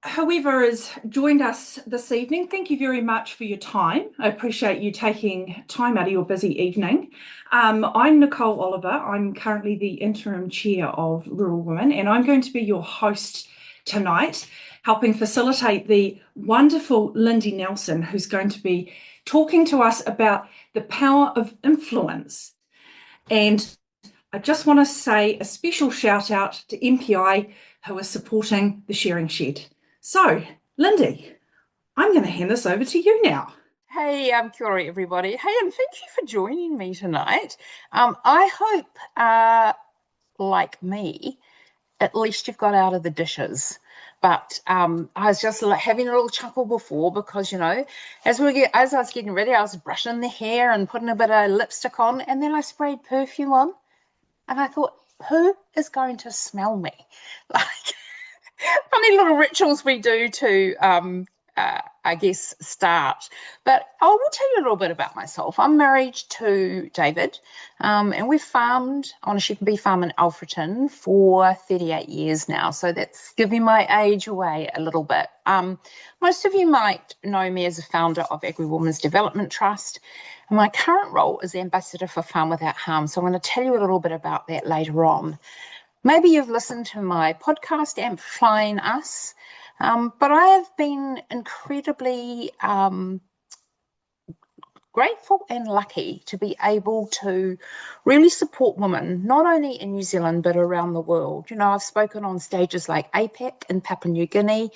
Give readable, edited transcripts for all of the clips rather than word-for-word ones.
whoever has joined us this evening, thank you very much for your time. I appreciate you taking time out of your busy evening. I'm Nicole Oliver. I'm currently the interim chair of Rural Women, and I'm going to be your host tonight, helping facilitate the wonderful Lindy Nelson, who's going to be talking to us about the power of influence. And I just want to say a special shout out to MPI who are supporting the Sharing Shed. So, Lindy, I'm going to hand this over to you now. Hey, kia ora, everybody. Hey, and thank you for joining me tonight. I hope, like me, at least you've got out of the dishes. But I was just having a little chuckle before because, as I was getting ready, I was brushing the hair and putting a bit of lipstick on, and then I sprayed perfume on, and I thought, who is going to smell me? Like funny little rituals we do to I guess, start. But I will tell you a little bit about myself. I'm married to David, and we've farmed on a sheep and beef farm in Alfreton for 38 years now. So that's giving my age away a little bit. Most of you might know me as a founder of Agri-Women's Development Trust. And my current role is the ambassador for Farm Without Harm. So I'm going to tell you a little bit about that later on. Maybe you've listened to my podcast, Amplifying Us. But I have been incredibly grateful and lucky to be able to really support women, not only in New Zealand, but around the world. I've spoken on stages like APAC in Papua New Guinea.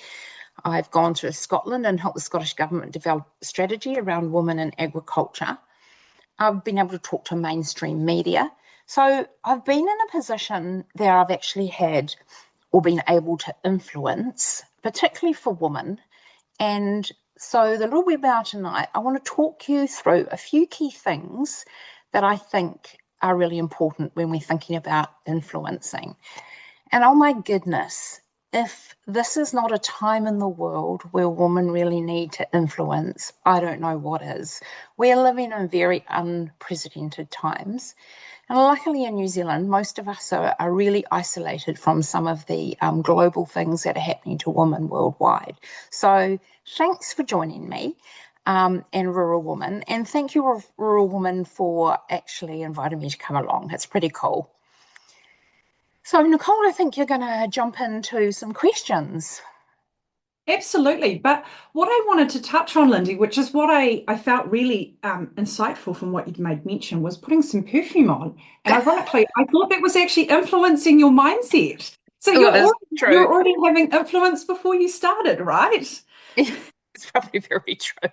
I've gone to Scotland and helped the Scottish Government develop a strategy around women in agriculture. I've been able to talk to mainstream media. So I've been in a position that I've actually had or been able to influence, particularly for women. And so the little webinar tonight, I want to talk you through a few key things that I think are really important when we're thinking about influencing. And oh my goodness, if this is not a time in the world where women really need to influence, I don't know what is. We're living in very unprecedented times. And luckily in New Zealand, most of us are really isolated from some of the global things that are happening to women worldwide. So thanks for joining me and Rural Woman. And thank you, Rural Woman, for actually inviting me to come along. It's pretty cool. So, Nicole, I think you're going to jump into some questions. Absolutely. But what I wanted to touch on, Lindy, which is what I felt really insightful from what you'd made mention, was putting some perfume on. And ironically, I thought that was actually influencing your mindset. So you're already having influence before you started, right? It's probably very true.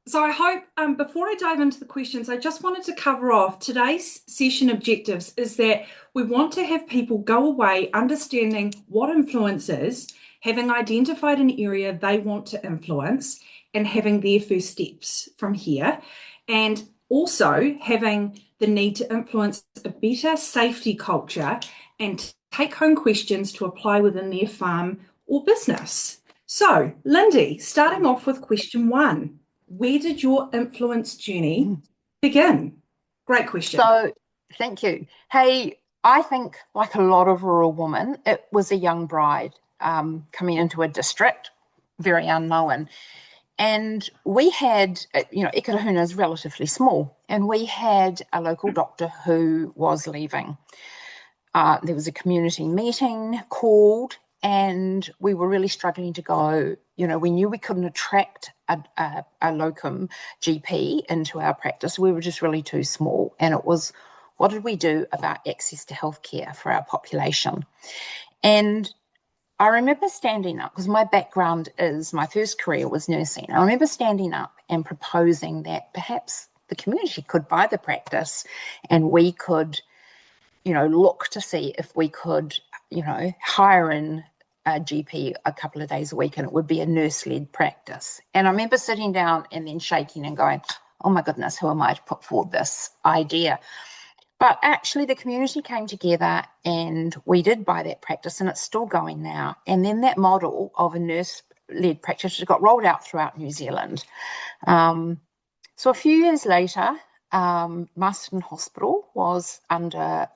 So I hope, before I dive into the questions, I just wanted to cover off today's session objectives is that we want to have people go away understanding what influence is, having identified an area they want to influence, and having their first steps from here, and also having the need to influence a better safety culture and take home questions to apply within their farm or business. So, Lindy, starting off with question one. Where did your influence journey begin? Great question. So, thank you. Hey, I think, like a lot of rural women, it was a young bride coming into a district, very unknown. And we had, Ikirahuna is relatively small, and we had a local doctor who was leaving. There was a community meeting called, and we were really struggling to go. We knew we couldn't attract a locum GP into our practice. We were just really too small. And it was, what did we do about access to healthcare for our population? And I remember standing up, because my background is, my first career was nursing. I remember standing up and proposing that perhaps the community could buy the practice and we could, look to see if we could, hire in a GP a couple of days a week, and it would be a nurse-led practice. And I remember sitting down and then shaking and going, oh my goodness, who am I to put forward this idea? But actually the community came together and we did buy that practice, and it's still going now. And then that model of a nurse-led practice got rolled out throughout New Zealand. So a few years later, Marston Hospital was under,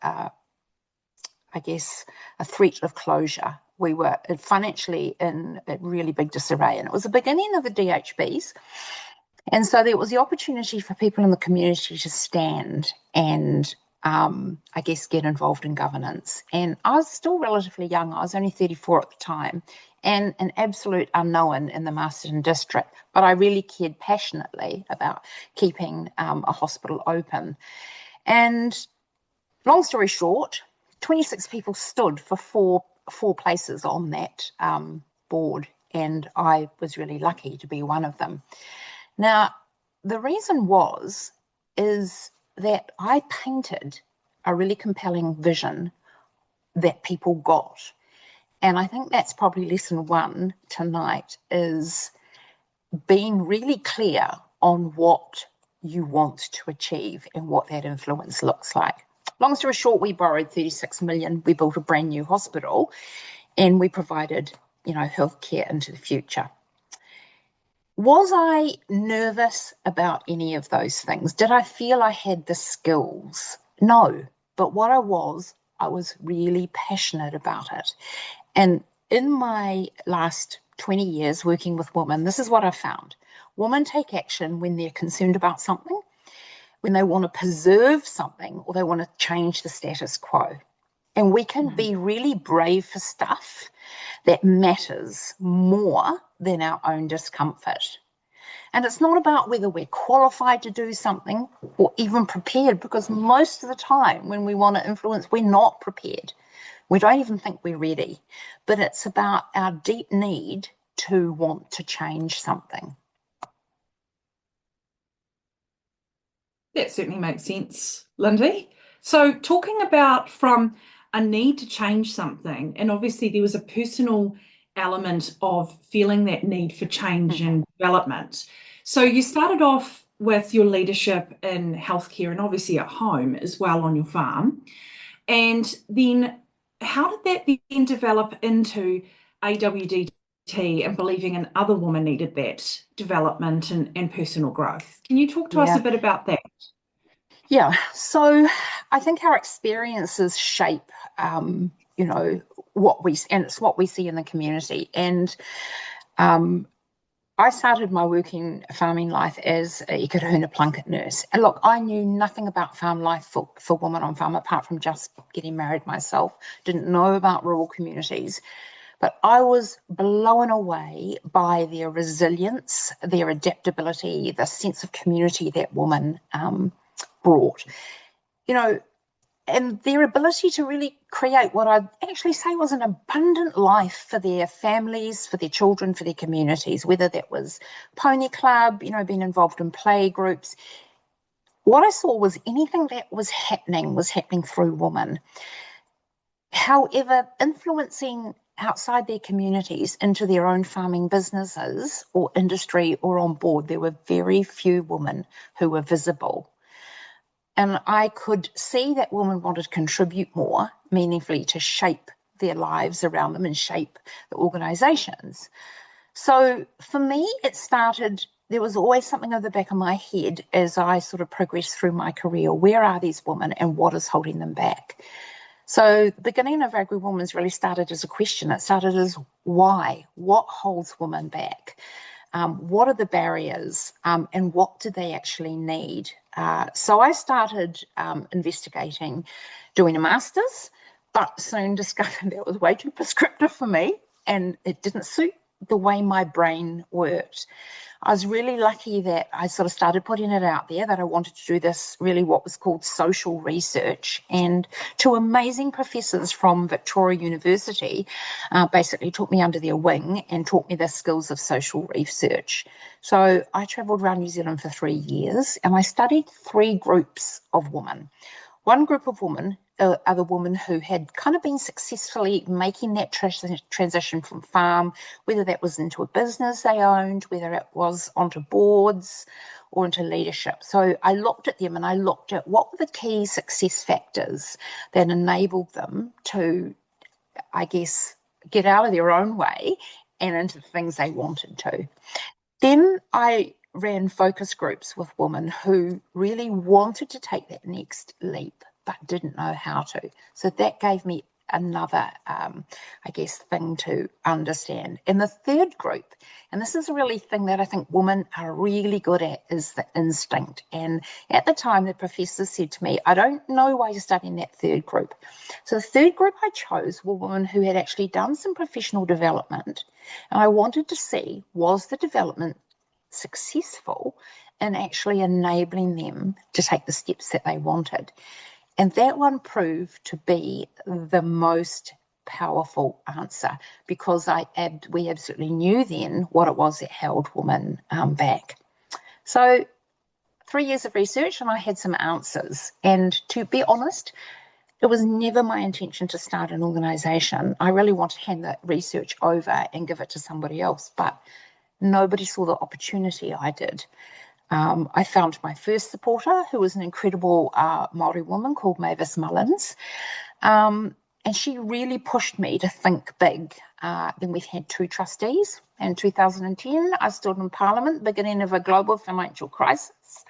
a threat of closure we were financially in a really big disarray, and it was the beginning of the DHBs. And so there was the opportunity for people in the community to stand and I guess get involved in governance. And I was still relatively young. I was only 34 at the time and an absolute unknown in the Masterton district. But I really cared passionately about keeping a hospital open. And long story short, 26 people stood for four places on that board. And I was really lucky to be one of them. Now, the reason is that I painted a really compelling vision that people got. And I think that's probably lesson one tonight, is being really clear on what you want to achieve and what that influence looks like. Long story short, we borrowed 36 million. We built a brand new hospital and we provided, healthcare into the future. Was I nervous about any of those things? Did I feel I had the skills? No. But what I was really passionate about it. And in my last 20 years working with women, this is what I found. Women take action when they're concerned about something, when they want to preserve something, or they want to change the status quo. And we can be really brave for stuff that matters more than our own discomfort. And it's not about whether we're qualified to do something or even prepared, because most of the time when we want to influence, we're not prepared. We don't even think we're ready. But it's about our deep need to want to change something. That certainly makes sense, Lindy. So talking about from a need to change something, and obviously there was a personal element of feeling that need for change and development. So you started off with your leadership in healthcare and obviously at home as well on your farm. And then how did that then develop into AWDT and believing in other women needed that development and personal growth? Can you talk to us a bit about that? Yeah, so I think our experiences shape, it's what we see in the community. And I started my working farming life as a Ikarahuna Plunkett nurse. And look, I knew nothing about farm life for women on farm apart from just getting married myself. Didn't know about rural communities. But I was blown away by their resilience, their adaptability, the sense of community that women brought, and their ability to really create what I'd actually say was an abundant life for their families, for their children, for their communities, whether that was pony club, being involved in play groups. What I saw was anything that was happening through women. However, influencing outside their communities into their own farming businesses or industry or on board, there were very few women who were visible. And I could see that women wanted to contribute more meaningfully to shape their lives around them and shape the organisations. So for me, it started, there was always something at the back of my head as I sort of progressed through my career. Where are these women and what is holding them back? So the beginning of Agri-Women's really started as a question. It started as why? What holds women back? What are the barriers and what do they actually need? So I started investigating, doing a master's, but soon discovered that was way too prescriptive for me and it didn't suit the way my brain worked. I was really lucky that I sort of started putting it out there that I wanted to do this, really what was called social research, and two amazing professors from Victoria University basically took me under their wing and taught me the skills of social research. So I travelled around New Zealand for 3 years and I studied 3 groups of women. One group of women are the women who had kind of been successfully making that transition from farm, whether that was into a business they owned, whether it was onto boards or into leadership. So I looked at them and I looked at what were the key success factors that enabled them to, I guess, get out of their own way and into the things they wanted to. Then I ran focus groups with women who really wanted to take that next leap but didn't know how to. So that gave me another, I guess, thing to understand. And the third group, and this is a really thing that I think women are really good at, is the instinct. And at the time, the professor said to me, I don't know why you're studying that third group. So the third group I chose were women who had actually done some professional development. And I wanted to see, was the development successful in actually enabling them to take the steps that they wanted? And that one proved to be the most powerful answer, because we absolutely knew then what it was that held women back. So 3 years of research and I had some answers. And to be honest, it was never my intention to start an organisation. I really wanted to hand that research over and give it to somebody else, but nobody saw the opportunity I did. I found my first supporter, who was an incredible Māori woman called Mavis Mullins, and she really pushed me to think big. Then we've had 2 trustees. In 2010, I stood in Parliament, beginning of a global financial crisis,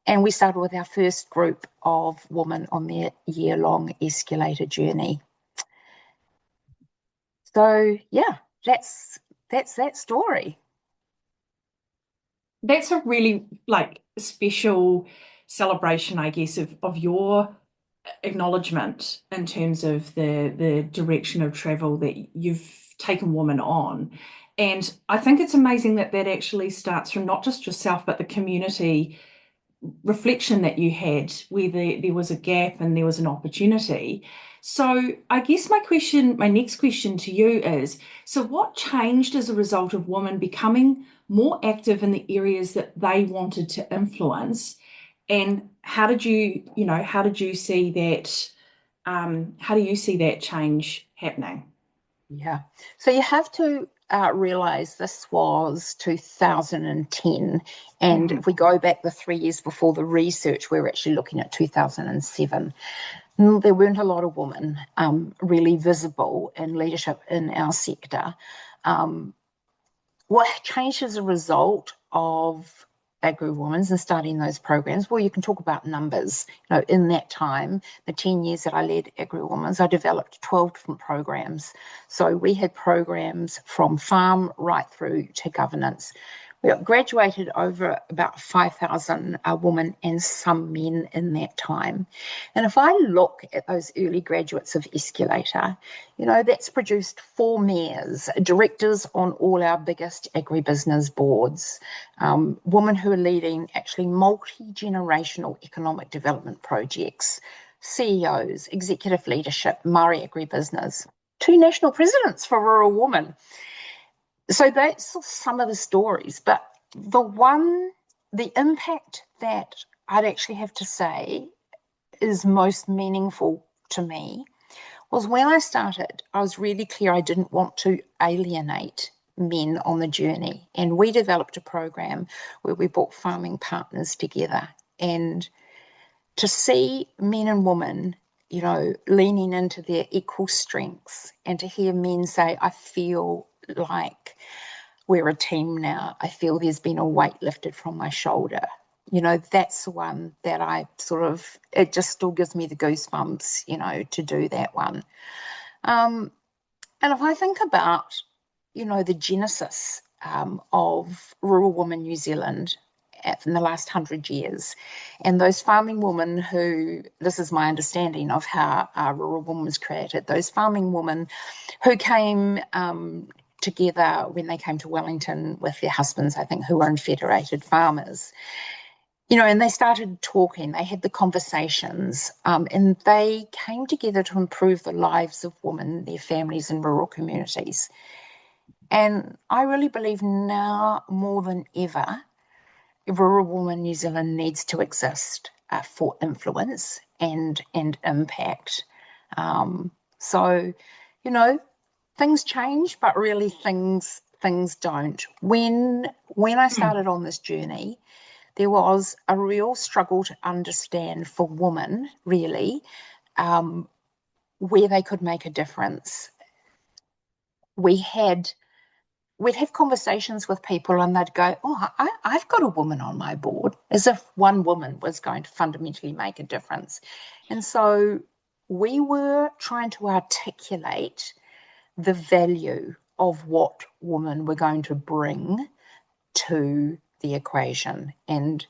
and we started with our first group of women on their year-long escalator journey. So, yeah, that's that story. That's a really special celebration, I guess, of your acknowledgement in terms of the direction of travel that you've taken women on. And I think it's amazing that that actually starts from not just yourself, but the community reflection that you had, where there was a gap and there was an opportunity. So I guess my next question to you is, so what changed as a result of women becoming more active in the areas that they wanted to influence? And how did you see that, how do you see that change happening? Yeah. So you have to realise this was 2010. And if we go back the 3 years before the research, we were actually looking at 2007. There weren't a lot of women really visible in leadership in our sector. What changed as a result of Agri-Women and starting those programs? Well, you can talk about numbers. In that time, the 10 years that I led Agri-Women, I developed 12 different programs. So we had programs from farm right through to governance. We graduated over about 5,000 women and some men in that time. And if I look at those early graduates of Escalator, that's produced 4 mayors, directors on all our biggest agribusiness boards, women who are leading actually multi-generational economic development projects, CEOs, executive leadership, Māori agribusiness, 2 national presidents for rural women. So that's some of the stories, but the impact that I'd actually have to say is most meaningful to me was when I started, I was really clear I didn't want to alienate men on the journey. And we developed a program where we brought farming partners together, and to see men and women leaning into their equal strengths, and to hear men say, I feel like we're a team now. I feel there's been a weight lifted from my shoulder. That's the one that it just still gives me the goosebumps, to do that one. And if I think about, the genesis of rural women New Zealand in the last 100 years, and those farming women who, this is my understanding of how rural women was created, those farming women who came together when they came to Wellington with their husbands, I think, who were in Federated Farmers, and they started talking, they had the conversations, and they came together to improve the lives of women, their families in rural communities. And I really believe now more than ever, rural women New Zealand needs to exist for influence and impact. So, things change, but really things don't. When I started on this journey, there was a real struggle to understand for women, really, where they could make a difference. We'd have conversations with people and they'd go, oh, I've got a woman on my board, as if one woman was going to fundamentally make a difference. And so we were trying to articulate the value of what women were going to bring to the equation. And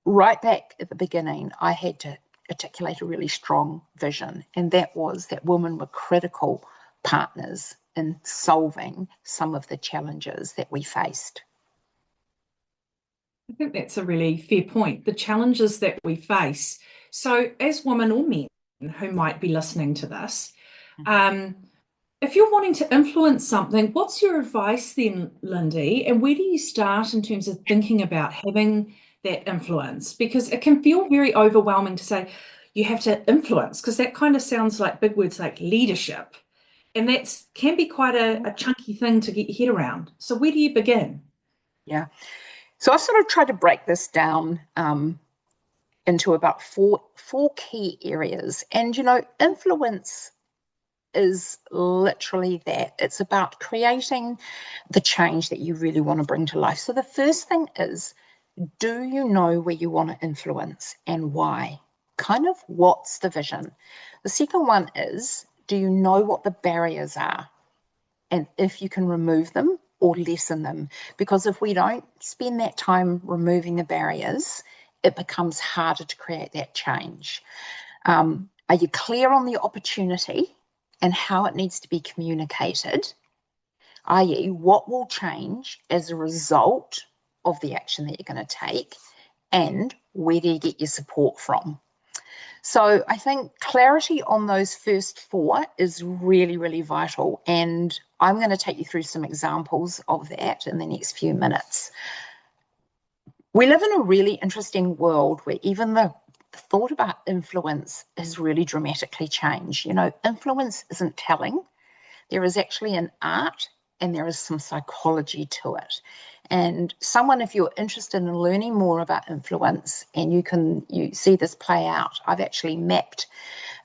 right back at the beginning, I had to articulate a really strong vision, and that was that women were critical partners in solving some of the challenges that we faced. I think that's a really fair point. The challenges that we face. So, as women or men who might be listening to this, if you're wanting to influence something, what's your advice then, Lindy? And where do you start in terms of thinking about having that influence? Because it can feel very overwhelming to say you have to influence, because that kind of sounds like big words like leadership. And that can be quite a chunky thing to get your head around. So, where do you begin? Yeah. So I sort of tried to break this down into about four key areas. And, influence is literally that. It's about creating the change that you really want to bring to life. So the first thing is, do you know where you want to influence and why? Kind of what's the vision? The second one is, do you know what the barriers are? And if you can remove them or lessen them. Because if we don't spend that time removing the barriers, it becomes harder to create that change. Are you clear on the opportunity and how it needs to be communicated, i.e. what will change as a result of the action that you're going to take, and where do you get your support from? So I think clarity on those first four is really, really vital, and I'm going to take you through some examples of that in the next few minutes. We live in a really interesting world where even the thought about influence has really dramatically changed. Influence isn't telling. There is actually an art and there is some psychology to it. And if you're interested in learning more about influence and you see this play out, I've actually mapped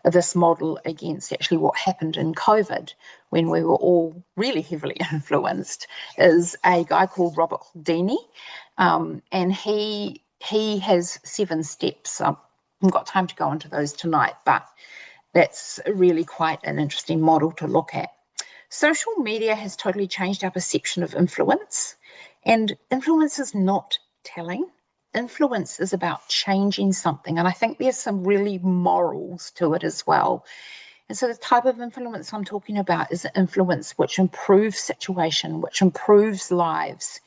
this model against actually what happened in COVID when we were all really heavily influenced, is a guy called Robert Cialdini. And he has 7 steps. I haven't got time to go into those tonight, but that's really quite an interesting model to look at. Social media has totally changed our perception of influence, and influence is not telling. Influence is about changing something, and I think there's some really morals to it as well. And so the type of influence I'm talking about is influence which improves situation, which improves lives.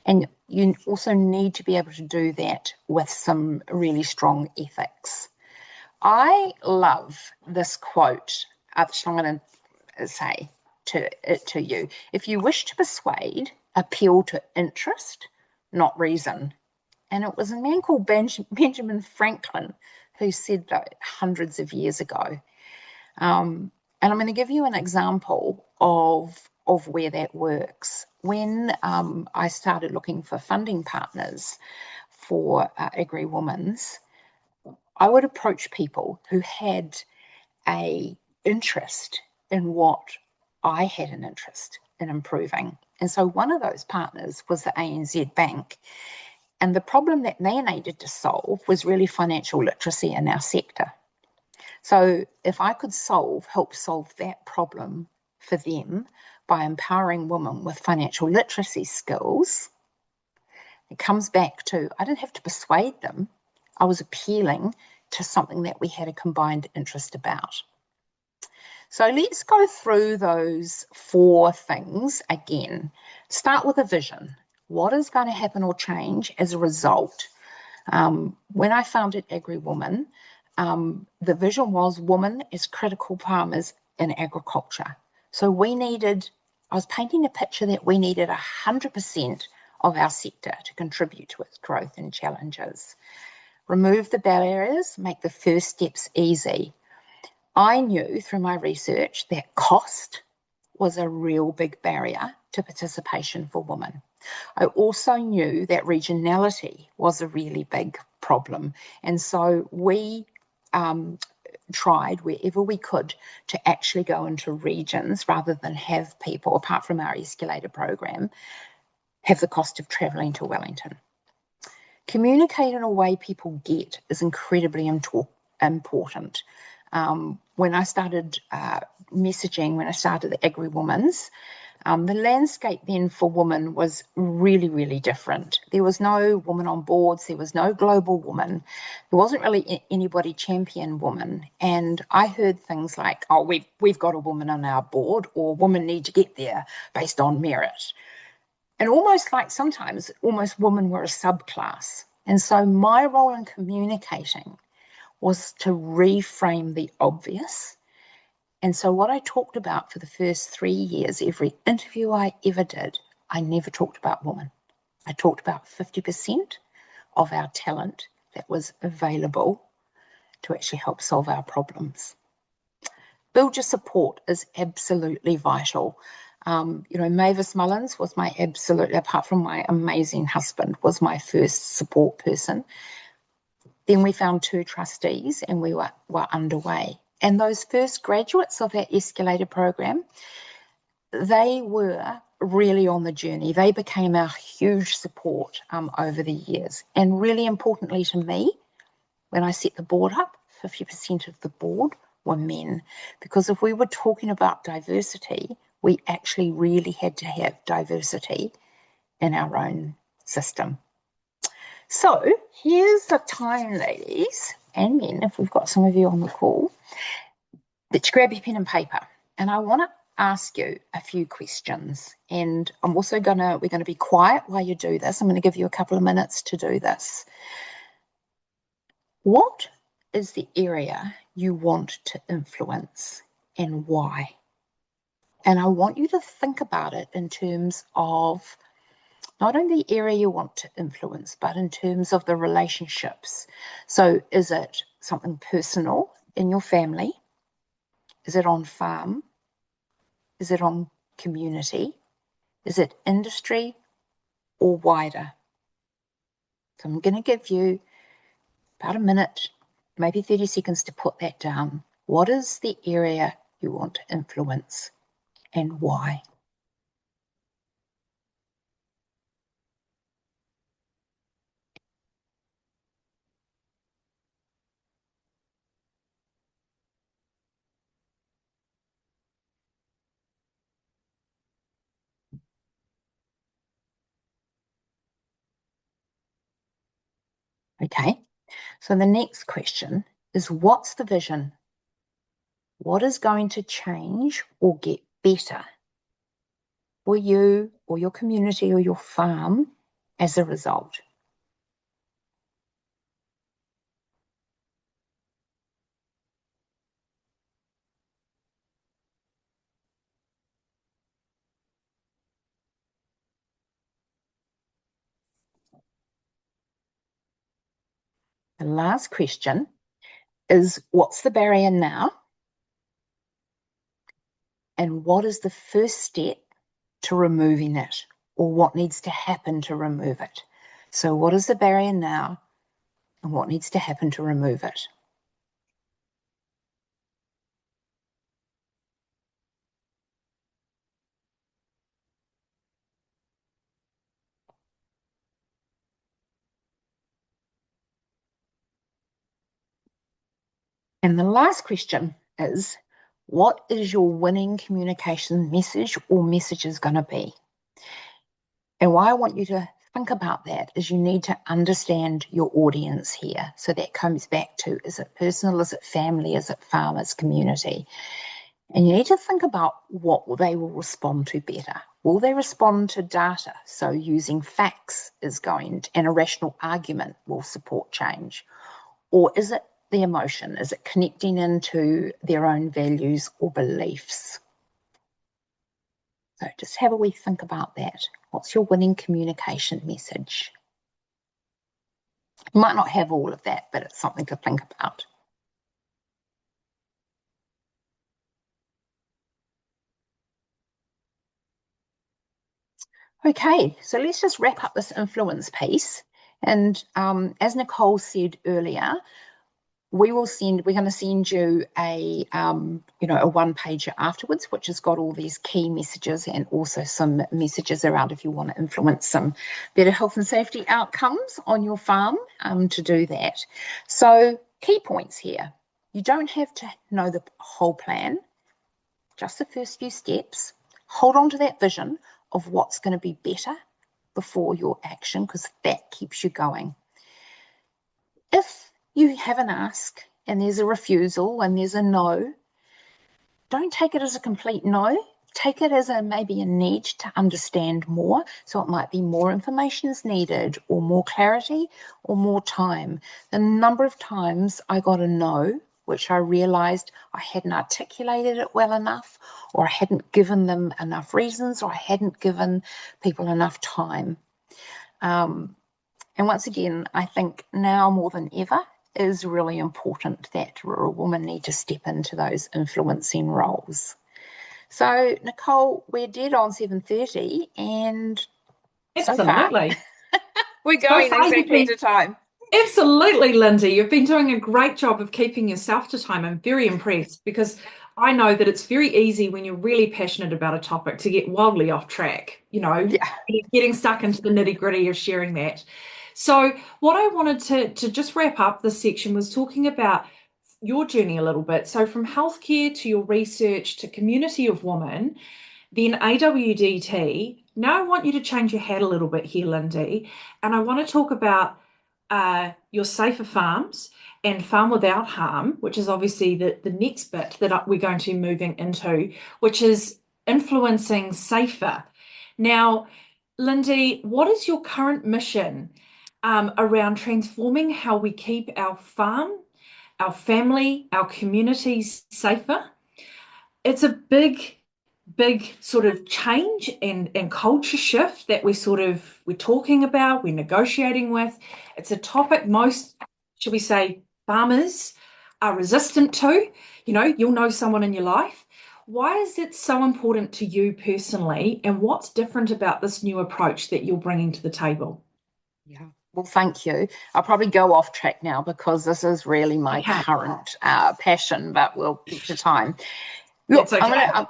And you also need to be able to do that with some really strong ethics. I love this quote, which I'm going to say to you. If you wish to persuade, appeal to interest, not reason. And it was a man called Benjamin Franklin who said that hundreds of years ago. And I'm going to give you an example of where that works. When I started looking for funding partners for Agri-Women's, I would approach people who had an interest in what I had an interest in improving. And so one of those partners was the ANZ Bank. And the problem that they needed to solve was really financial literacy in our sector. So if I could help solve that problem for them by empowering women with financial literacy skills, it comes back to, I didn't have to persuade them. I was appealing to something that we had a combined interest about. So let's go through those 4 things again. Start with a vision. What is going to happen or change as a result? When I founded Agri-Women, the vision was women as critical farmers in agriculture. So I was painting a picture that we needed 100% of our sector to contribute to its growth and challenges. Remove the barriers, make the first steps easy. I knew through my research that cost was a real big barrier to participation for women. I also knew that regionality was a really big problem. And so we tried wherever we could to actually go into regions rather than have people, apart from our escalator program, have the cost of travelling to Wellington. Communicate in a way people get is incredibly important. When I started messaging, when I started the Agri-Women's, the landscape then for women was really, really different. There was no woman on boards. There was no global woman. There wasn't really anybody champion woman. And I heard things like, oh, we've got a woman on our board, or women need to get there based on merit. And almost like sometimes almost women were a subclass. And so my role in communicating was to reframe the obvious. And so what I talked about for the first 3 years, every interview I ever did, I never talked about women. I talked about 50% of our talent that was available to actually help solve our problems. Build your support is absolutely vital. Mavis Mullins was my absolute, apart from my amazing husband, was my first support person. Then we found 2 trustees and we were underway. And those first graduates of that escalator program, they were really on the journey. They became our huge support over the years. And really importantly to me, when I set the board up, 50% of the board were men. Because if we were talking about diversity, we actually really had to have diversity in our own system. So here's the time, ladies and men, if we've got some of you on the call, that you grab your pen and paper. And I want to ask you a few questions. And I'm also we're going to be quiet while you do this. I'm going to give you a couple of minutes to do this. What is the area you want to influence and why? And I want you to think about it in terms of not only the area you want to influence, but in terms of the relationships. So is it something personal in your family? Is it on farm? Is it on community? Is it industry or wider? So I'm going to give you about a minute, maybe 30 seconds to put that down. What is the area you want to influence and why? Okay, so the next question is, what's the vision? What is going to change or get better for you or your community or your farm as a result? The last question is, what's the barrier now? And what is the first step to removing it, or what needs to happen to remove it? So what is the barrier now, and what needs to happen to remove it? And the last question is, what is your winning communication message or messages going to be? And why I want you to think about that is you need to understand your audience here. So that comes back to, is it personal, is it family, is it farmers, community? And you need to think about what they will respond to better. Will they respond to data? So using facts is going to, and a rational argument will support change. Or is it the emotion? Is it connecting into their own values or beliefs? So just have a wee think about that. What's your winning communication message? You might not have all of that, but it's something to think about. Okay, so let's just wrap up this influence piece. And as Nicole said earlier, we're going to send you a one-pager afterwards, which has got all these key messages and also some messages around if you want to influence some better health and safety outcomes on your farm to do that. So Key points here. You don't have to know the whole plan, just the first few steps. Hold on to that vision of what's going to be better before your action, because that keeps you going. If you have an ask and there's a refusal and there's a no, don't take it as a complete no. Take it as maybe a need to understand more. So it might be more information is needed, or more clarity, or more time. The number of times I got a no, which I realized I hadn't articulated it well enough, or I hadn't given them enough reasons, or I hadn't given people enough time. And once again, I think now more than ever is really important that rural women need to step into those influencing roles. So, Nicole, we're dead on 7:30, and Absolutely. so far, we're going exactly to time. Absolutely, Lindy. You've been doing a great job of keeping yourself to time. I'm very impressed, because I know that it's very easy when you're really passionate about a topic to get wildly off track, Yeah. getting stuck into the nitty-gritty of sharing that. So what I wanted to just wrap up this section was talking about your journey a little bit. So from healthcare to your research to community of women, then AWDT. Now I want you to change your hat a little bit here, Lindy, and I want to talk about your safer farms and farm without harm, which is obviously the next bit that we're going to be moving into, which is influencing safer. Now, Lindy, what is your current mission around transforming how we keep our farm, our family, our communities safer? It's a big sort of change and culture shift that we're talking about, we're negotiating with. It's a topic most, should we say, farmers are resistant to. You'll know someone in your life. Why is it so important to you personally, and what's different about this new approach that you're bringing to the table? Yeah. Well, thank you. I'll probably go off track now because this is really my current passion, but we'll keep to time. Look, That's okay.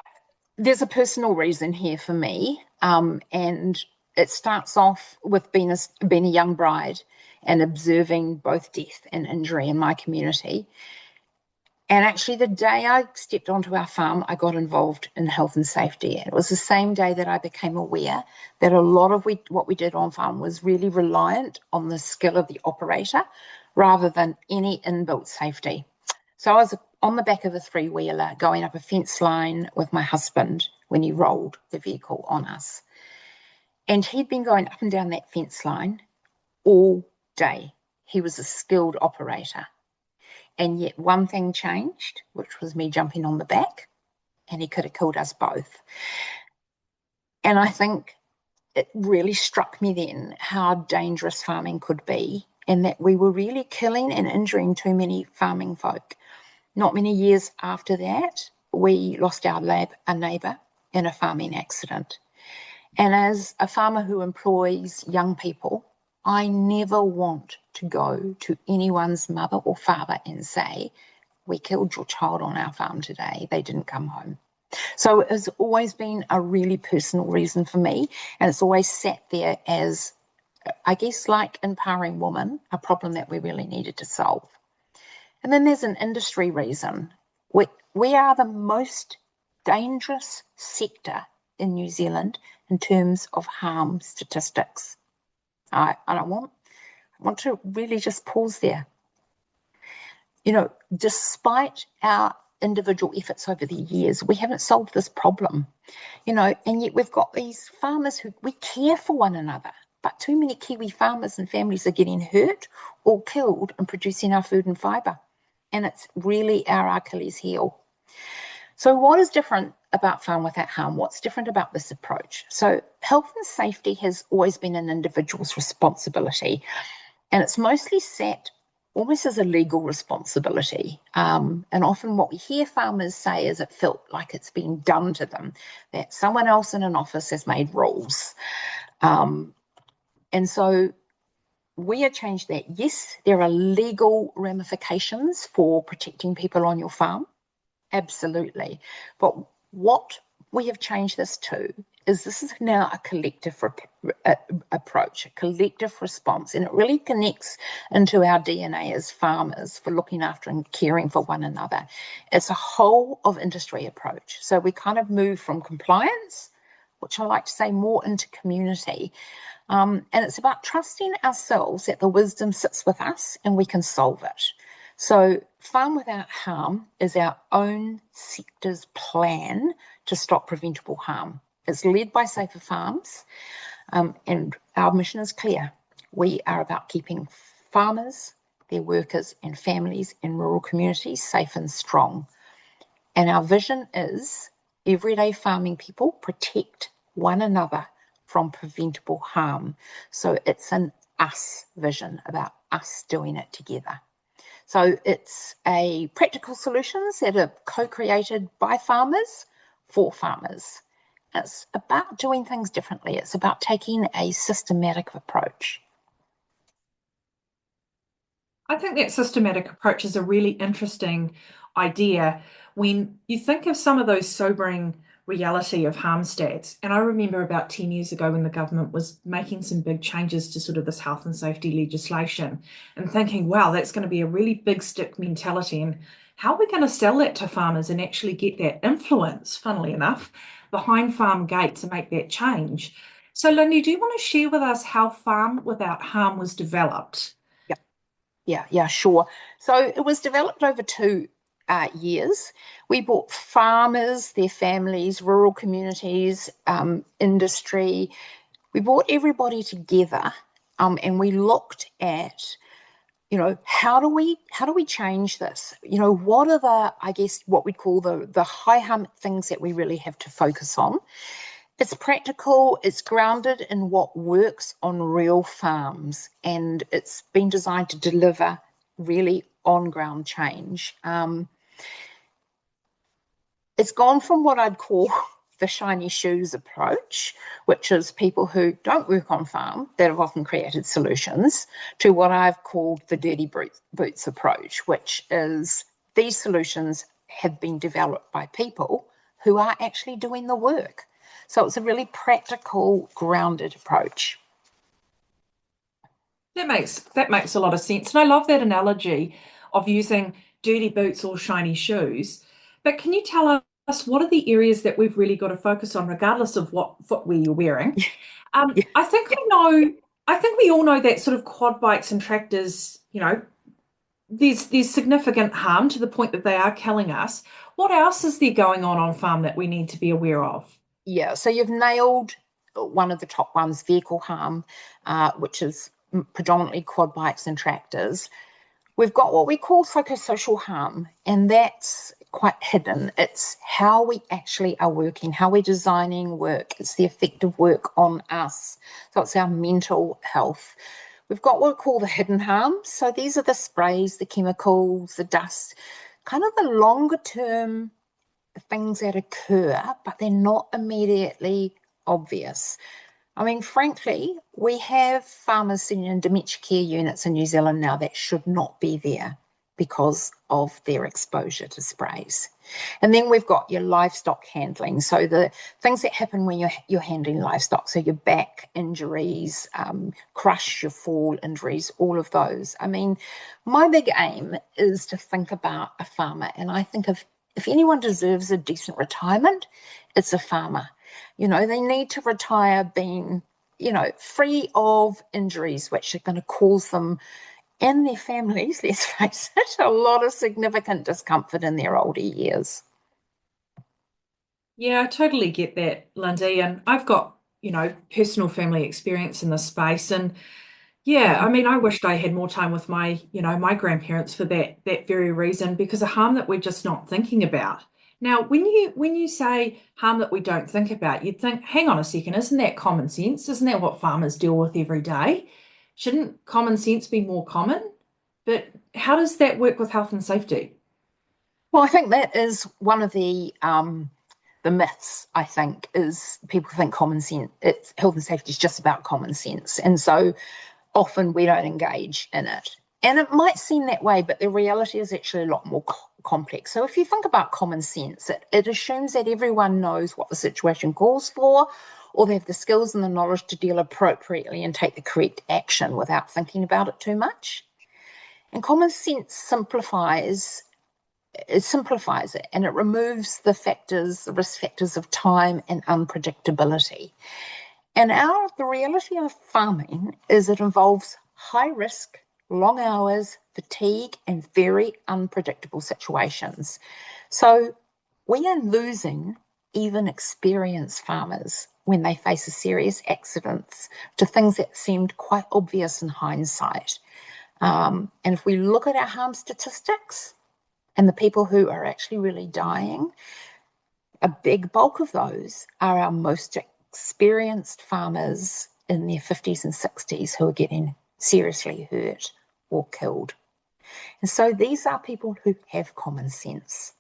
There's a personal reason here for me, and it starts off with being a young bride and observing both death and injury in my community. And actually, the day I stepped onto our farm, I got involved in health and safety. And it was the same day that I became aware that a lot of what we did on farm was really reliant on the skill of the operator rather than any inbuilt safety. So I was on the back of a three-wheeler going up a fence line with my husband when he rolled the vehicle on us. And he'd been going up and down that fence line all day. He was a skilled operator. And yet one thing changed, which was me jumping on the back, and he could have killed us both. And I think it really struck me then how dangerous farming could be, and that we were really killing and injuring too many farming folk. Not many years after that, we lost our neighbour in a farming accident. And as a farmer who employs young people, I never want to go to anyone's mother or father and say, we killed your child on our farm today. They didn't come home. So it's always been a really personal reason for me. And it's always sat there as, I guess, like empowering women, a problem that we really needed to solve. And then there's an industry reason. We are the most dangerous sector in New Zealand in terms of harm statistics. I want to really just pause there. Despite our individual efforts over the years, we haven't solved this problem, and yet we've got these farmers who we care for one another, but too many Kiwi farmers and families are getting hurt or killed in producing our food and fibre, and it's really our Achilles heel. So what is different about Farm Without Harm? What's different about this approach? So health and safety has always been an individual's responsibility, and it's mostly set almost as a legal responsibility. And often what we hear farmers say is it felt like it's been done to them, that someone else in an office has made rules. And so we have changed that. Yes, there are legal ramifications for protecting people on your farm. Absolutely. But what we have changed this to is this is now a collective approach, a collective response, and it really connects into our DNA as farmers for looking after and caring for one another. It's a whole of industry approach. So we kind of move from compliance, which I like to say, more into community. And it's about trusting ourselves that the wisdom sits with us and we can solve it. So Farm Without Harm is our own sector's plan to stop preventable harm. It's led by Safer Farms, and our mission is clear. We are about keeping farmers, their workers and families in rural communities safe and strong. And our vision is everyday farming people protect one another from preventable harm. So it's an us vision about us doing it together. So it's a practical solutions that are co-created by farmers for farmers. It's about doing things differently. It's about taking a systematic approach. I think that systematic approach is a really interesting idea when you think of some of those sobering reality of harm stats. And I remember about 10 years ago when the government was making some big changes to sort of this health and safety legislation and thinking, wow, that's going to be a really big stick mentality. And how are we going to sell that to farmers and actually get that influence, funnily enough, behind farm gate to make that change? So, Lindy, do you want to share with us how Farm Without Harm was developed? Yeah, sure. So it was developed over 2 years. We brought farmers, their families, rural communities, industry. We brought everybody together, and we looked at, how do we change this? What are the, I guess, what we'd call the high harm things that we really have to focus on? It's practical, it's grounded in what works on real farms, and it's been designed to deliver really on-ground change. It's gone from what I'd call the shiny shoes approach, which is people who don't work on farm that have often created solutions, to what I've called the dirty boots approach, which is these solutions have been developed by people who are actually doing the work. So it's a really practical, grounded approach. That makes a lot of sense. And I love that analogy of using dirty boots or shiny shoes. But can you tell us what are the areas that we've really got to focus on, regardless of what footwear you're wearing? Yeah. I think we all know that sort of quad bikes and tractors, there's significant harm to the point that they are killing us. What else is there going on farm that we need to be aware of? Yeah, so you've nailed one of the top ones, vehicle harm, which is predominantly quad bikes and tractors. We've got what we call psychosocial harm, and that's quite hidden. It's how we actually are working, how we're designing work. It's the effect of work on us. So it's our mental health. We've got what we call the hidden harm. So these are the sprays, the chemicals, the dust, kind of the longer term things that occur, but they're not immediately obvious. I mean, frankly, we have farmers sitting in dementia care units in New Zealand now that should not be there because of their exposure to sprays. And then we've got your livestock handling. So the things that happen when you're handling livestock. So your back injuries, crush, your fall injuries, all of those. I mean, my big aim is to think about a farmer. And I think if anyone deserves a decent retirement, it's a farmer. They need to retire being, free of injuries, which are going to cause them and their families, let's face it, a lot of significant discomfort in their older years. Yeah, I totally get that, Lindy. And I've got, personal family experience in this space. And yeah, I mean, I wished I had more time with my grandparents for that very reason, because of harm that we're just not thinking about. Now, when you say harm that we don't think about, you'd think, hang on a second, isn't that common sense? Isn't that what farmers deal with every day? Shouldn't common sense be more common? But how does that work with health and safety? Well, I think that is one of the myths, I think, is people think common sense, health and safety is just about common sense. And so often we don't engage in it. And it might seem that way, but the reality is actually a lot more complex. So if you think about common sense, it assumes that everyone knows what the situation calls for, or they have the skills and the knowledge to deal appropriately and take the correct action without thinking about it too much. And common sense simplifies it, and it removes the risk factors of time and unpredictability. And the reality of farming is it involves high risk, long hours, fatigue, and very unpredictable situations. So we are losing even experienced farmers when they face a serious accidents to things that seemed quite obvious in hindsight. And if we look at our harm statistics and the people who are actually really dying, a big bulk of those are our most experienced farmers in their 50s and 60s who are getting seriously hurt or killed. And so these are people who have common sense.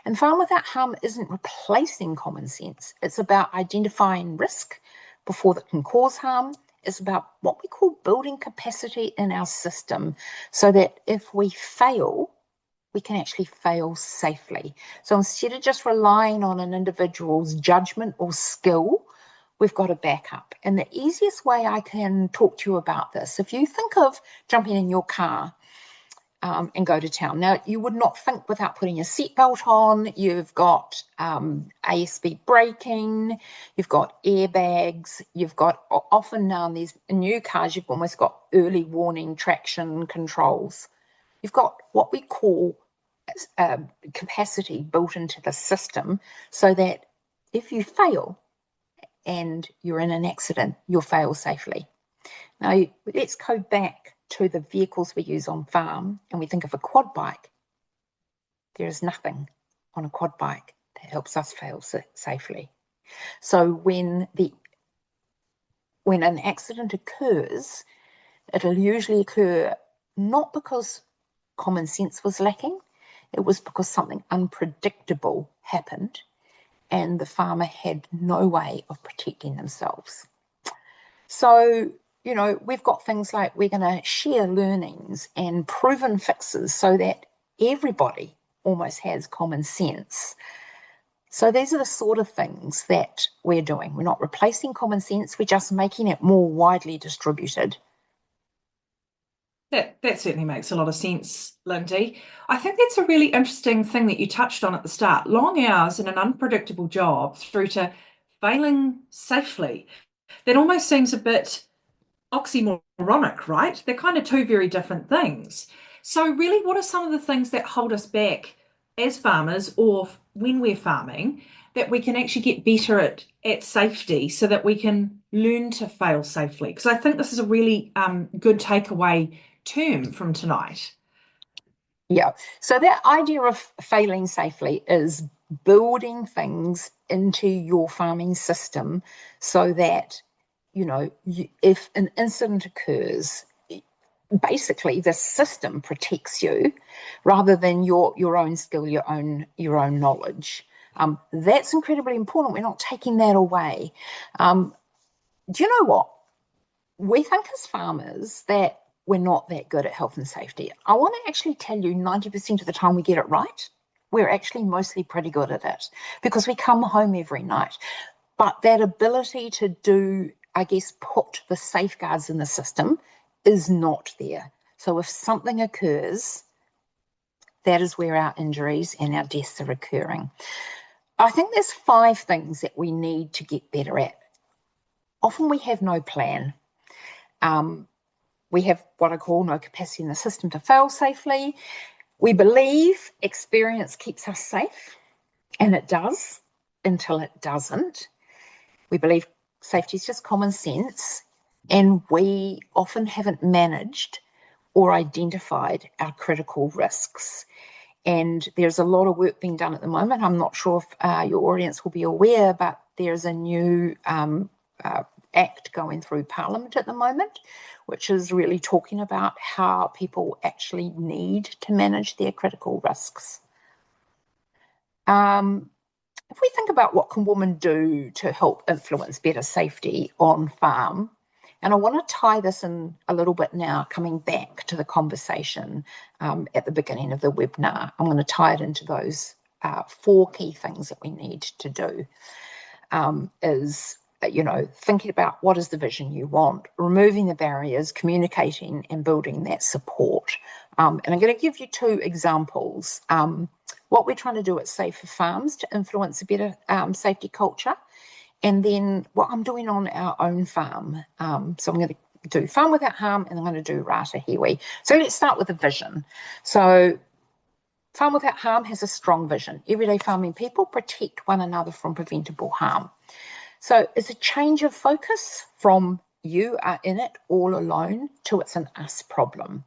And Farm Without Harm isn't replacing common sense. It's about identifying risk before that can cause harm. It's about what we call building capacity in our system so that if we fail, we can actually fail safely. So instead of just relying on an individual's judgment or skill, we've got a backup. And the easiest way I can talk to you about this, if you think of jumping in your car and go to town. Now, you would not think without putting your seatbelt on. You've got ASB braking, you've got airbags, you've got, often now in these new cars, you've almost got early warning traction controls. You've got what we call capacity built into the system so that if you fail and you're in an accident, you'll fail safely. Now, let's go back to the vehicles we use on farm and we think of a quad bike. There is nothing on a quad bike that helps us fail safely. So when an accident occurs, it'll usually occur not because common sense was lacking, it was because something unpredictable happened and the farmer had no way of protecting themselves. So, we've got things like we're going to share learnings and proven fixes so that everybody almost has common sense. So these are the sort of things that we're doing. We're not replacing common sense, we're just making it more widely distributed. That certainly makes a lot of sense, Lindy. I think that's a really interesting thing that you touched on at the start. Long hours in an unpredictable job through to failing safely. That almost seems a bit oxymoronic, right? They're kind of two very different things. So really, what are some of the things that hold us back as farmers or when we're farming that we can actually get better at safety so that we can learn to fail safely? Because I think this is a really good takeaway term from tonight. Yeah. So that idea of failing safely is building things into your farming system so that, if an incident occurs, basically the system protects you rather than your own skill, your own knowledge. That's incredibly important. We're not taking that away. Do you know what? We think as farmers that we're not that good at health and safety. I want to actually tell you 90% of the time we get it right. We're actually mostly pretty good at it because we come home every night. But that ability to put the safeguards in the system is not there. So if something occurs, that is where our injuries and our deaths are occurring. I think there's 5 things that we need to get better at. Often we have no plan. We have what I call no capacity in the system to fail safely. We believe experience keeps us safe, and it does until it doesn't. We believe safety is just common sense, and we often haven't managed or identified our critical risks. And there's a lot of work being done at the moment. I'm not sure if your audience will be aware, but there's a new act going through Parliament at the moment, which is really talking about how people actually need to manage their critical risks. If we think about what can women do to help influence better safety on farm, And I want to tie this in a little bit now, coming back to the conversation at the beginning of the webinar. I'm going to tie it into those 4 key things that we need to do. Is, thinking about what is the vision you want, removing the barriers, communicating and building that support. And I'm going to give you 2 examples. What we're trying to do at Safer Farms to influence a better safety culture, and then what I'm doing on our own farm. So I'm going to do Farm Without Harm, and I'm going to do Ratahiwi. So let's start with the vision. So Farm Without Harm has a strong vision. Everyday farming people protect one another from preventable harm. So it's a change of focus from you are in it all alone to it's an us problem.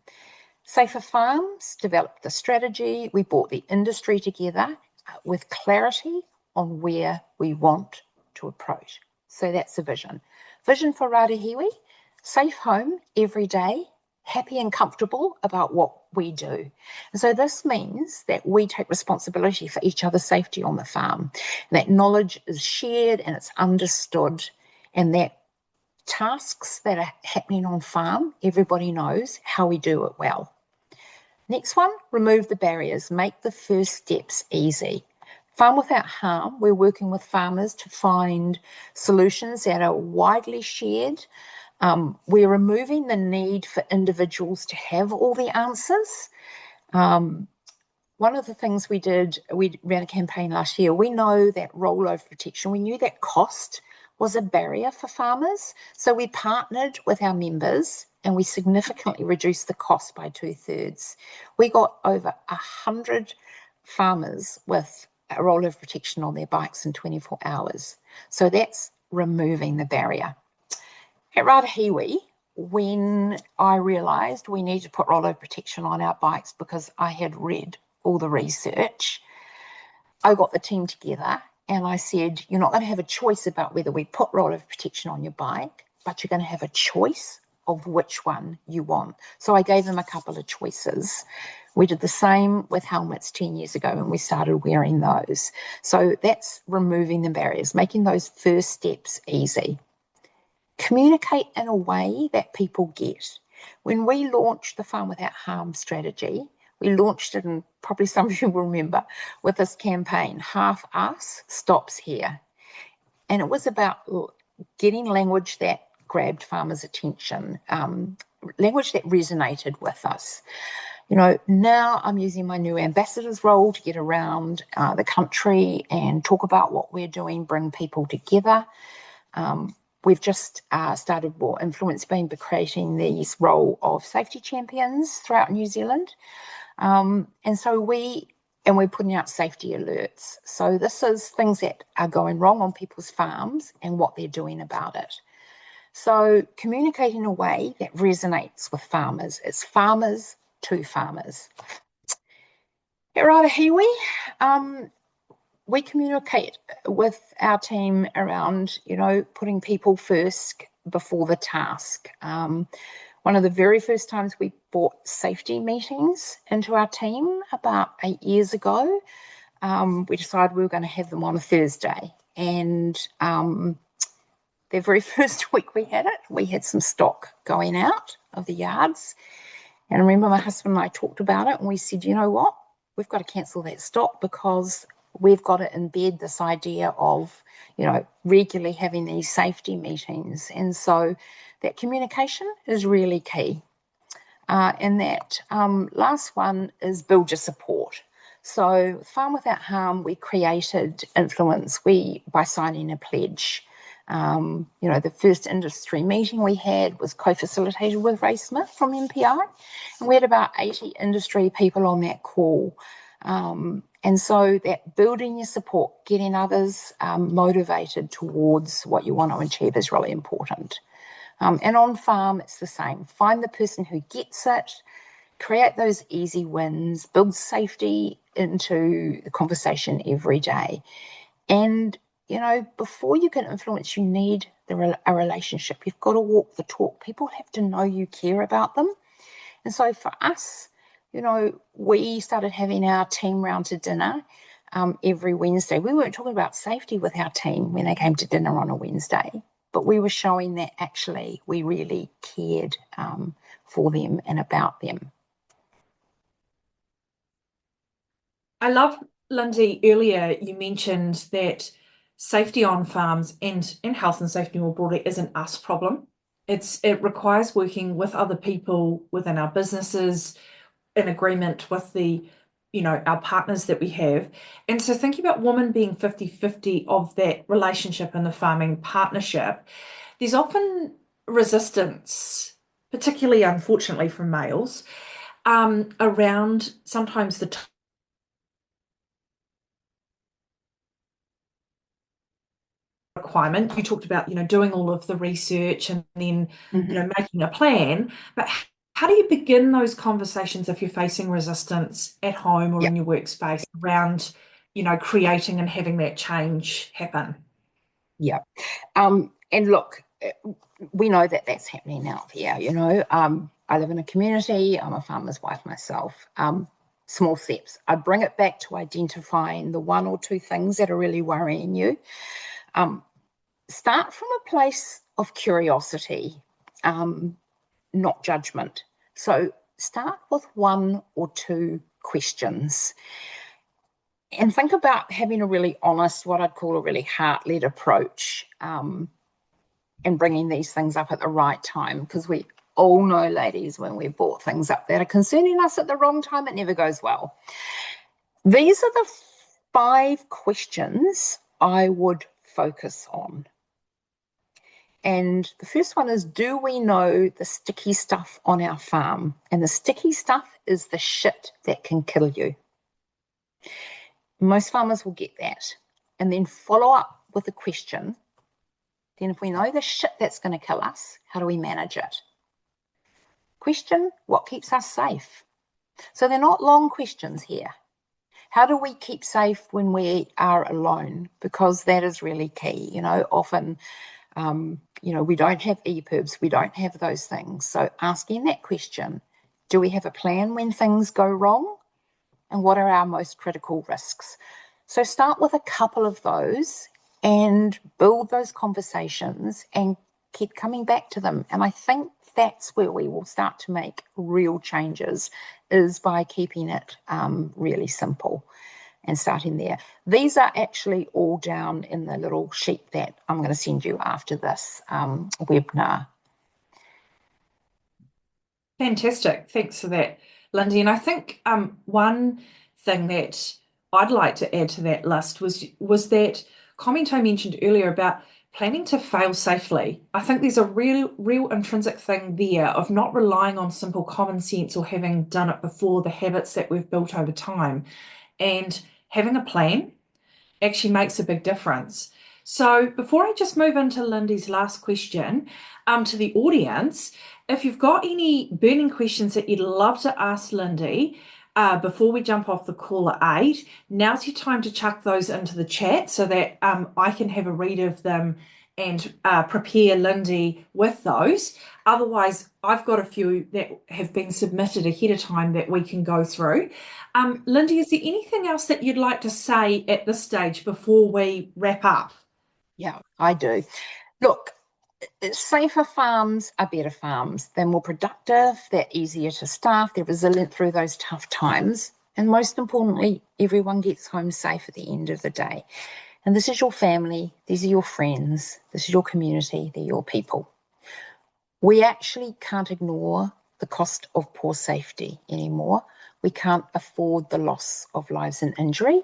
Safer Farms developed the strategy. We brought the industry together with clarity on where we want to approach. So that's the vision. Vision for Ratahiwi, safe home every day, happy and comfortable about what we do. And so this means that we take responsibility for each other's safety on the farm. And that knowledge is shared and it's understood, and that tasks that are happening on farm, everybody knows how we do it well. Next one, remove the barriers, make the first steps easy. Farm Without Harm, we're working with farmers to find solutions that are widely shared. We're removing the need for individuals to have all the answers. One of the things we did, we ran a campaign last year, we know that rollover protection, we knew that cost was a barrier for farmers. So we partnered with our members and we significantly reduced the cost by 2/3. We got over 100 farmers with a rollover protection on their bikes in 24 hours. So that's removing the barrier. At Ratahiwi, when I realised we need to put rollover protection on our bikes because I had read all the research, I got the team together and I said, you're not going to have a choice about whether we put rollover protection on your bike, but you're going to have a choice of which one you want. So I gave them a couple of choices. We did the same with helmets 10 years ago and we started wearing those. So that's removing the barriers, making those first steps easy. Communicate in a way that people get. When we launched the Farm Without Harm strategy, we launched it, and probably some of you will remember, with this campaign, Half Us Stops Here. And it was about getting language that grabbed farmers' attention, language that resonated with us. Now I'm using my new ambassador's role to get around the country and talk about what we're doing, bring people together. We've just started influence being by creating this role of safety champions throughout New Zealand. And we're putting out safety alerts. So this is things that are going wrong on people's farms and what they're doing about it. So communicating in a way that resonates with farmers. It's farmers to farmers. At Ratahiwi, we communicate with our team around, putting people first before the task. One of the very first times we brought safety meetings into our team about 8 years ago, we decided we were going to have them on a Thursday. And the very first week we had some stock going out of the yards. And I remember my husband and I talked about it and we said, you know what, we've got to cancel that stock because we've got to embed this idea of, regularly having these safety meetings. And so that communication is really key. And that last one is build your support. So Farm Without Harm, we created influence by signing a pledge. The first industry meeting we had was co-facilitated with Ray Smith from MPI, and we had about 80 industry people on that call. And so that building your support, getting others motivated towards what you want to achieve is really important. And on farm, it's the same. Find the person who gets it, create those easy wins, build safety into the conversation every day. And, before you can influence, you need a relationship. You've got to walk the talk. People have to know you care about them. And so for us, we started having our team round to dinner every Wednesday. We weren't talking about safety with our team when they came to dinner on a Wednesday. but we were showing that actually we really cared for them and about them. I love, Lindy, earlier you mentioned that safety on farms and health and safety more broadly is an us problem. It requires working with other people within our businesses in agreement with our partners that we have. And so thinking about women being 50-50 of that relationship in the farming partnership, there's often resistance, particularly unfortunately from males, around sometimes the requirement. You talked about, doing all of the research and then, making a plan. But how do you begin those conversations if you're facing resistance at home or Yeah. in your workspace around, creating and having that change happen? Yeah. And look, we know that that's happening out there, I live in a community, I'm a farmer's wife myself. Small steps. I bring it back to identifying the one or two things that are really worrying you. Start from a place of curiosity, not judgment. So start with one or two questions and think about having a really honest, what I'd call a really heart-led approach, and bringing these things up at the right time, because we all know, ladies, when we brought things up that are concerning us at the wrong time, it never goes well. These are the 5 questions I would focus on. And the first one is, do we know the sticky stuff on our farm? And the sticky stuff is the shit that can kill you. Most farmers will get that. And then follow up with a question. Then if we know the shit that's going to kill us, how do we manage it? Question, what keeps us safe? So they're not long questions here. How do we keep safe when we are alone? Because that is really key. Often, we don't have EPIRBs, we don't have those things. So asking that question, do we have a plan when things go wrong? And what are our most critical risks? So start with a couple of those and build those conversations and keep coming back to them. And I think that's where we will start to make real changes, is by keeping it really simple and starting there. These are actually all down in the little sheet that I'm going to send you after this webinar. Fantastic. Thanks for that, Lindy. And I think one thing that I'd like to add to that list was that comment I mentioned earlier about planning to fail safely. I think there's a real intrinsic thing there of not relying on simple common sense or having done it before, the habits that we've built over time. And having a plan actually makes a big difference. So before I just move into Lindy's last question, to the audience, if you've got any burning questions that you'd love to ask Lindy, before we jump off the call at 8, now's your time to chuck those into the chat so that I can have a read of them and prepare Lindy with those. Otherwise, I've got a few that have been submitted ahead of time that we can go through. Lindy, is there anything else that you'd like to say at this stage before we wrap up? Yeah, I do. Look, safer farms are better farms. They're more productive, they're easier to staff, they're resilient through those tough times. And most importantly, everyone gets home safe at the end of the day. And this is your family, these are your friends, this is your community, they're your people. We actually can't ignore the cost of poor safety anymore. We can't afford the loss of lives and injury.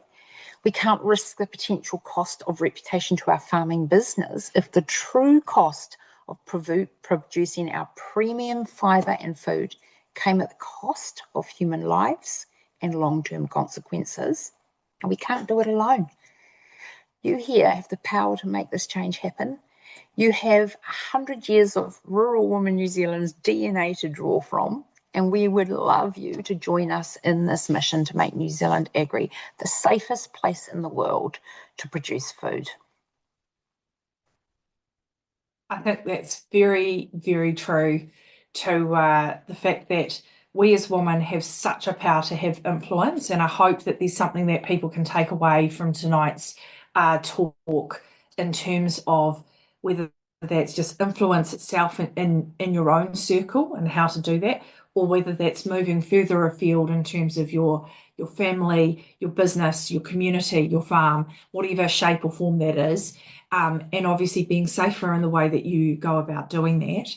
We can't risk the potential cost of reputation to our farming business if the true cost of producing our premium fibre and food came at the cost of human lives and long-term consequences. And we can't do it alone. You here have the power to make this change happen. You have 100 years of rural women New Zealand's DNA to draw from, and we would love you to join us in this mission to make New Zealand Agri the safest place in the world to produce food. I think that's very, very true to the fact that we as women have such a power to have influence, and I hope that there's something that people can take away from tonight's talk in terms of whether that's just influence itself in your own circle and how to do that, or whether that's moving further afield in terms of your family, your business, your community, your farm, whatever shape or form that is, and obviously being safer in the way that you go about doing that.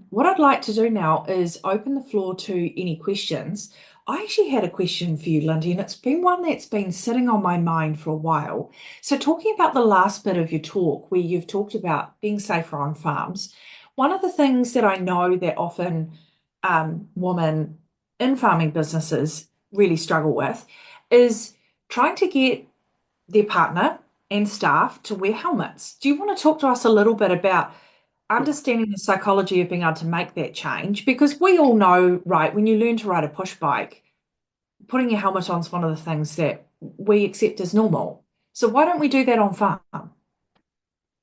What I'd like to do now is open the floor to any questions. I actually had a question for you, Lindy, and it's been one that's been sitting on my mind for a while. So, talking about the last bit of your talk, where you've talked about being safer on farms, one of the things that I know that often women in farming businesses really struggle with is trying to get their partner and staff to wear helmets. Do you want to talk to us a little bit about understanding the psychology of being able to make that change? Because we all know, right, when you learn to ride a push bike, putting your helmet on is one of the things that we accept as normal. So why don't we do that on farm?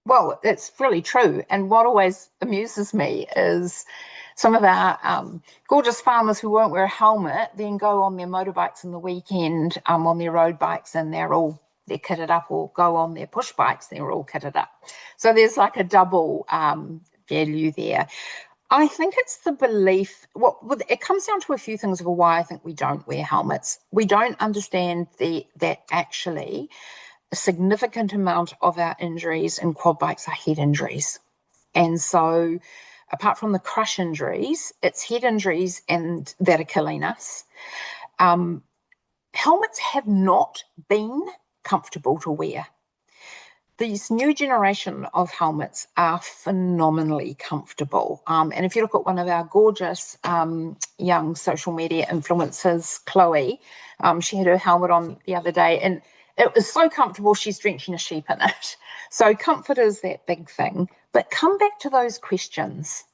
Well, it's really true. And what always amuses me is some of our gorgeous farmers who won't wear a helmet then go on their motorbikes in the weekend, on their road bikes, and they're kitted up, or go on their push bikes, they're all kitted up. So there's like a double value there. I think it's the belief, well, it comes down to a few things of why I think we don't wear helmets. We don't understand that actually a significant amount of our injuries in quad bikes are head injuries. And so apart from the crush injuries, it's head injuries and that are killing us. Helmets have not been comfortable to wear. These new generation of helmets are phenomenally comfortable. And if you look at one of our gorgeous young social media influencers, Chloe, she had her helmet on the other day, and it was so comfortable she's drenching a sheep in it. So comfort is that big thing. But come back to those questions.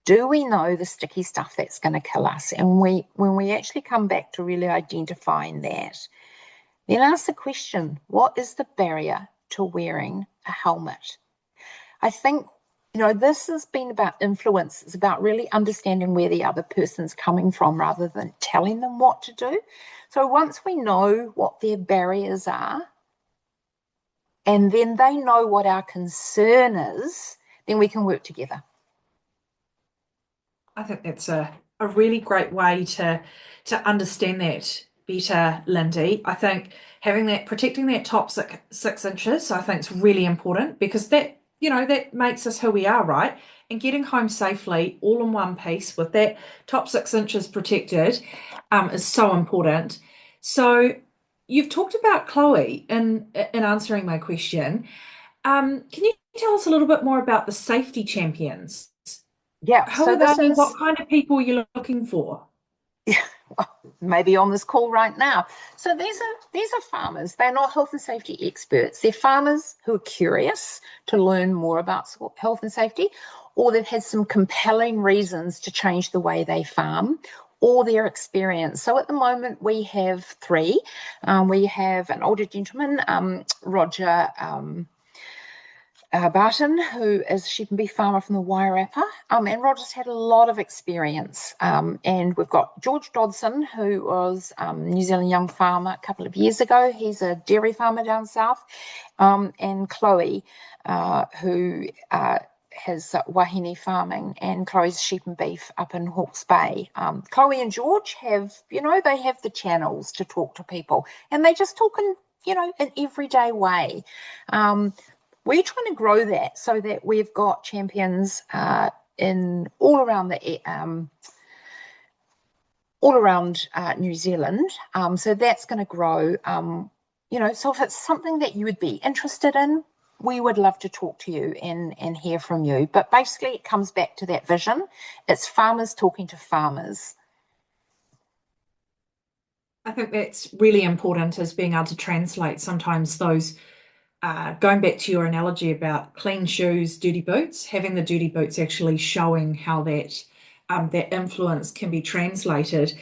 Do we know the sticky stuff that's going to kill us? And when we actually come back to really identifying that, then ask the question, what is the barrier to wearing a helmet? I think, this has been about influence. It's about really understanding where the other person's coming from rather than telling them what to do. So once we know what their barriers are, and then they know what our concern is, then we can work together. I think that's a really great way to understand that better, Lindy. I think having that, protecting that top 6 inches, I think is really important, because that makes us who we are, right? And getting home safely, all in one piece with that top 6 inches protected, is so important. So you've talked about Chloe in answering my question. Can you tell us a little bit more about the safety champions? Yeah, Who so are this they? is What kind of people are you looking for? maybe on this call right now. So these are farmers. They're not health and safety experts. They're farmers who are curious to learn more about health and safety, or they've had some compelling reasons to change the way they farm, or their experience. So at the moment we have three. We have an older gentleman, Roger Barton, who is a sheep and beef farmer from the Wairarapa, and Roger's had a lot of experience. And we've got George Dodson, who was New Zealand Young Farmer a couple of years ago. He's a dairy farmer down south. And Chloe, who has wahine farming, and Chloe's sheep and beef up in Hawke's Bay. Chloe and George have, they have the channels to talk to people, and they just talk in, an everyday way. We're trying to grow that so that we've got champions in all around New Zealand. So that's going to grow. So if it's something that you would be interested in, we would love to talk to you and hear from you. But basically, it comes back to that vision. It's farmers talking to farmers. I think that's really important, is being able to translate sometimes those, going back to your analogy about clean shoes, dirty boots, having the dirty boots actually showing how that influence can be translated.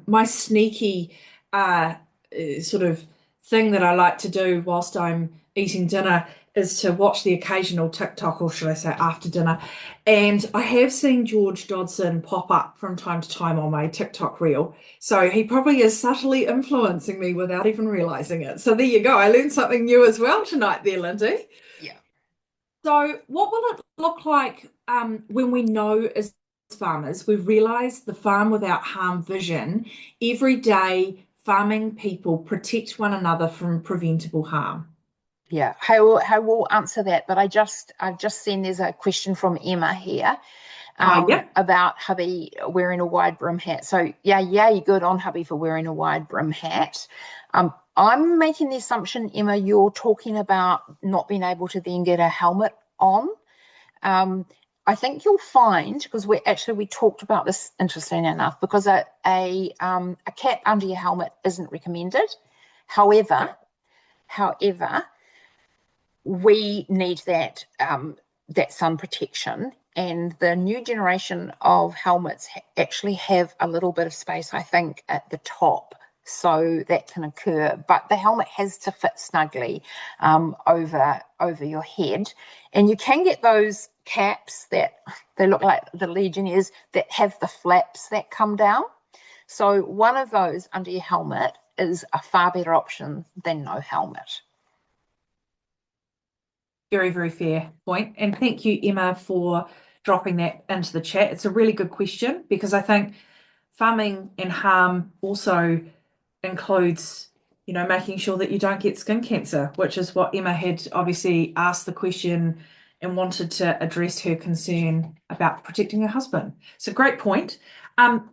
My sneaky sort of thing that I like to do whilst I'm eating dinner is to watch the occasional TikTok, or should I say after dinner. And I have seen George Dodson pop up from time to time on my TikTok reel. So he probably is subtly influencing me without even realizing it. So there you go. I learned something new as well tonight there, Lindy. Yeah. So what will it look like when we know as farmers, we've realised the farm without harm vision, every day farming people protect one another from preventable harm? Yeah, I will answer that, but I've just seen there's a question from Emma here Yep. about hubby wearing a wide brim hat. So yeah, yay, good on hubby for wearing a wide brim hat. I'm making the assumption, Emma, you're talking about not being able to then get a helmet on. I think you'll find, because we talked about this, interesting enough, because a cap under your helmet isn't recommended. However, we need that sun protection, and the new generation of helmets actually have a little bit of space, I think, at the top, so that can occur. But the helmet has to fit snugly over your head, and you can get those caps that they look like the Legionnaires that have the flaps that come down. So one of those under your helmet is a far better option than no helmet. Very, very fair point. And thank you, Emma, for dropping that into the chat. It's a really good question because I think farming and harm also includes, making sure that you don't get skin cancer, which is what Emma had obviously asked the question and wanted to address her concern about protecting her husband. So great point.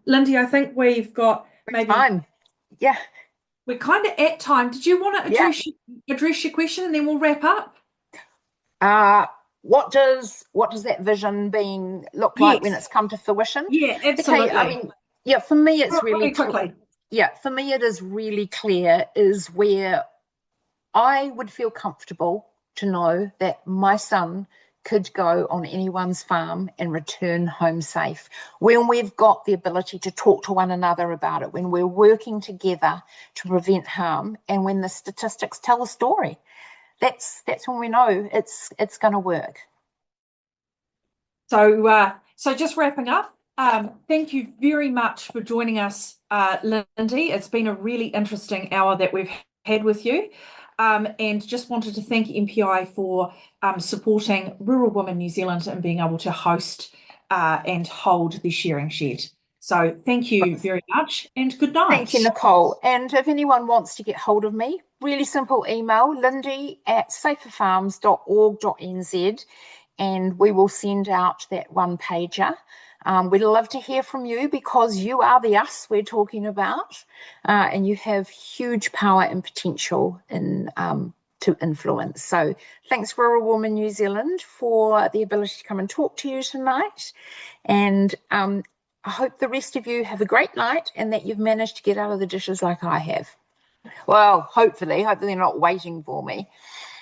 Lindy, I think we've got maybe Time. Yeah. we're kind of at time. Did you want to Yeah. address your question and then we'll wrap up? What does that vision being look like when Yes. it's come to fruition? Yeah, Okay, I absolutely. mean, yeah, for me it's really Quickly. for me it is really clear is where I would feel comfortable to know that my son could go on anyone's farm and return home safe. When we've got the ability to talk to one another about it, when we're working together to prevent harm, and when the statistics tell a story. That's when we know it's going to work. So just wrapping up, thank you very much for joining us, Lindy. It's been a really interesting hour that we've had with you. And just wanted to thank MPI for supporting Rural Women New Zealand and being able to host and hold the sharing shed. So thank you very much and good night. Thank you, Nicole. And if anyone wants to get hold of me, really simple email, lindy@saferfarms.org.nz, and we will send out that one pager. We'd love to hear from you because you are the us we're talking about, and you have huge power and potential to influence. So thanks, Rural Women New Zealand, for the ability to come and talk to you tonight. And I hope the rest of you have a great night and that you've managed to get out of the dishes like I have. Well, hopefully they're not waiting for me.